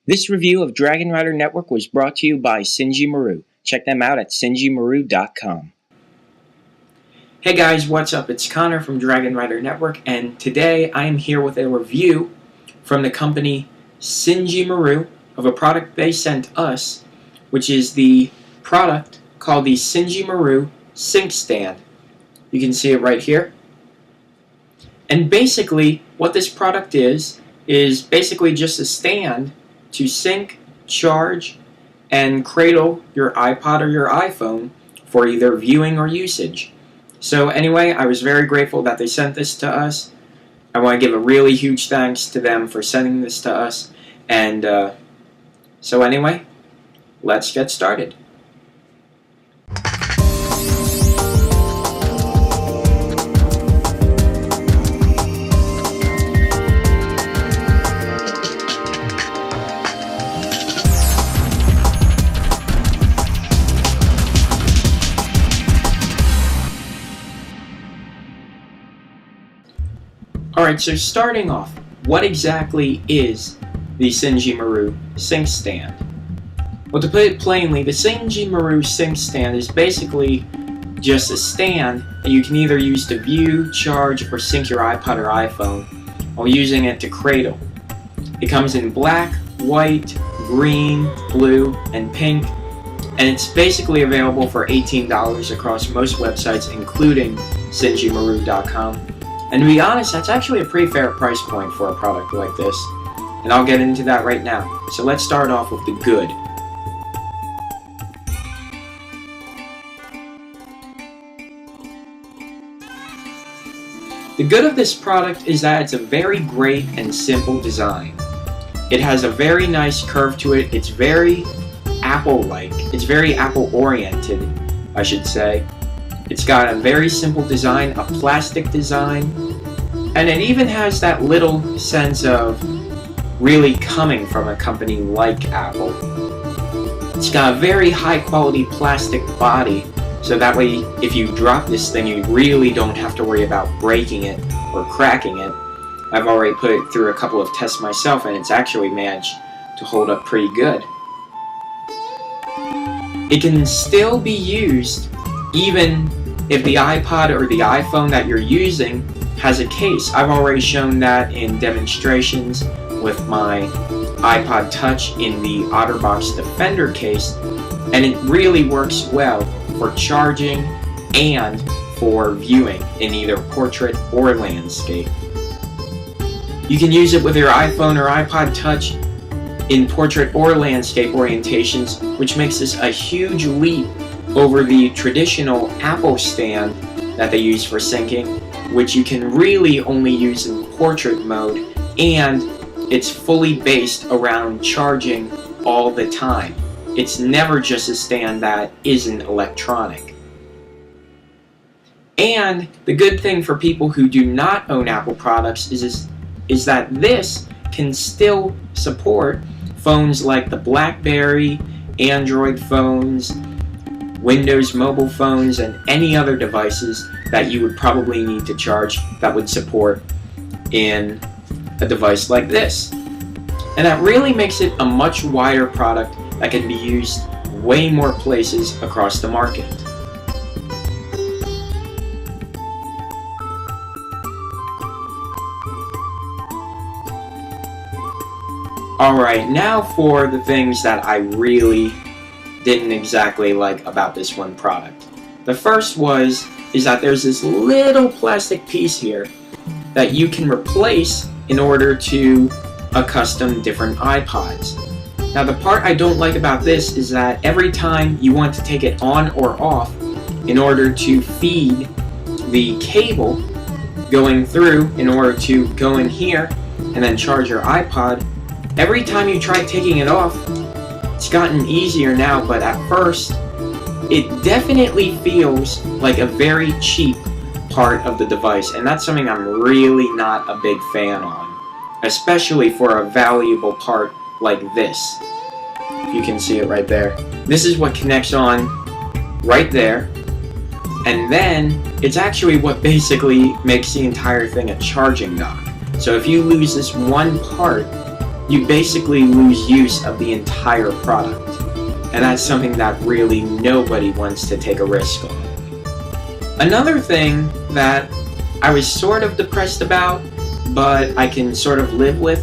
This review of Dragon Rider Network was brought to you by Sinjimoru. Check them out at sinjimoru.com. Hey guys, what's up? It's Connor from Dragon Rider Network, and today I am here with a review from the company Sinjimoru of a product they sent us, which is the product called the Sinjimoru Sync Stand. You can see it right here. And basically, what this product is basically just a stand to sync, charge, and cradle your iPod or your iPhone for either viewing or usage. So anyway, I was very grateful that they sent this to us. I want to give a really huge thanks to them for sending this to us. And so anyway, let's get started. Alright, so starting off, what exactly is the Sinjimoru Sync Stand? Well, to put it plainly, the Sinjimoru Sync Stand is basically just a stand that you can either use to view, charge, or sync your iPod or iPhone while using it to cradle. It comes in black, white, green, blue, and pink, and it's basically available for $18 across most websites, including Sinjimoru.com. And to be honest, that's actually a pretty fair price point for a product like this. And I'll get into that right now. So let's start off with the good. The good of this product is that it's a very great and simple design. It has a very nice curve to it. It's very Apple-like. It's very Apple-oriented, I should say. It's got a very simple design, a plastic design, and it even has that little sense of really coming from a company like Apple. It's got a very high quality plastic body, so that way if you drop this thing you really don't have to worry about breaking it or cracking it. I've already put it through a couple of tests myself and it's actually managed to hold up pretty good. It can still be used even if the iPod or the iPhone that you're using has a case. I've already shown that in demonstrations with my iPod Touch in the OtterBox Defender case, and it really works well for charging and for viewing in either portrait or landscape. You can use it with your iPhone or iPod Touch in portrait or landscape orientations, which makes this a huge leap over the traditional Apple stand that they use for syncing, which you can really only use in portrait mode, and it's fully based around charging all the time. It's never just a stand that isn't electronic. And the good thing for people who do not own Apple products is that this can still support phones like the BlackBerry, Android phones, Windows mobile phones, and any other devices that you would probably need to charge that would support in a device like this. And that really makes it a much wider product that can be used way more places across the market. Alright, now for the things that I really didn't exactly like about this one product. The first is that there's this little plastic piece here that you can replace in order to custom different iPods. Now the part I don't like about this is that every time you want to take it on or off in order to feed the cable going through in order to go in here and then charge your iPod, every time you try taking it off, it's gotten easier now, but at first, it definitely feels like a very cheap part of the device, and that's something I'm really not a big fan on, especially for a valuable part like this. You can see it right there. This is what connects on right there, and then it's actually what basically makes the entire thing a charging dock. So if you lose this one part, you basically lose use of the entire product. And that's something that really nobody wants to take a risk on. Another thing that I was sort of depressed about, but I can sort of live with,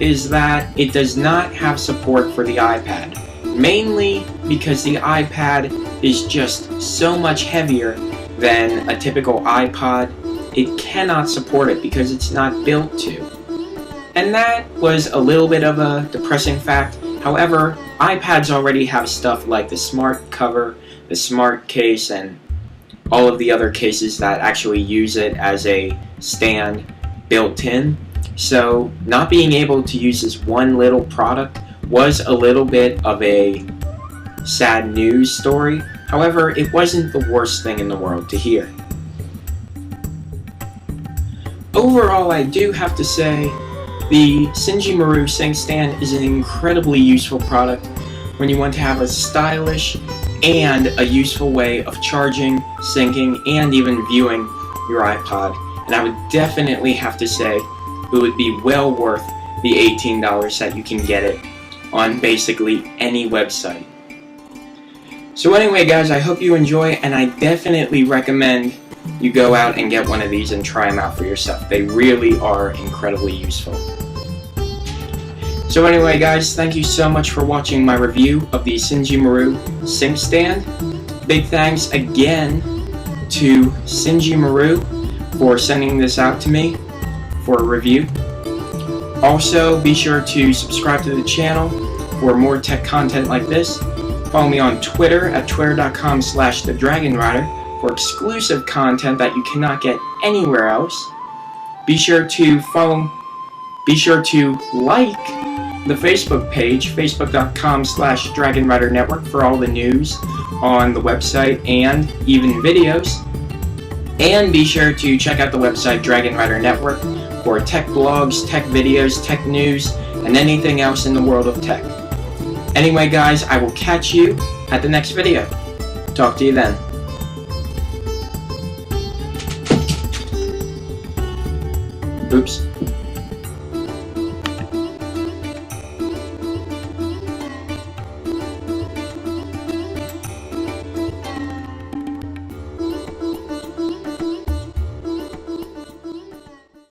is that it does not have support for the iPad. Mainly because the iPad is just so much heavier than a typical iPod. It cannot support it because it's not built to. And that was a little bit of a depressing fact. However, iPads already have stuff like the smart cover, the smart case, and all of the other cases that actually use it as a stand built in. So not being able to use this one little product was a little bit of a sad news story. However, it wasn't the worst thing in the world to hear. Overall, I do have to say the Sinjimoru Sync Stand is an incredibly useful product when you want to have a stylish and a useful way of charging, syncing, and even viewing your iPod. And I would definitely have to say it would be well worth the $18 that you can get it on basically any website. So anyway guys, I hope you enjoy, and I definitely recommend you go out and get one of these and try them out for yourself. They really are incredibly useful. So anyway guys, thank you so much for watching my review of the Sinjimoru Sync Stand. Big thanks again to Sinjimoru for sending this out to me for a review. Also, be sure to subscribe to the channel for more tech content like this. Follow me on Twitter at twitter.com/thedragonrider for exclusive content that you cannot get anywhere else. Be sure to like the Facebook page, facebook.com/dragonridernetwork, for all the news on the website and even videos. And be sure to check out the website Dragon Rider Network for tech blogs, tech videos, tech news, and anything else in the world of tech. Anyway guys, I will catch you at the next video. Talk to you then. Oops.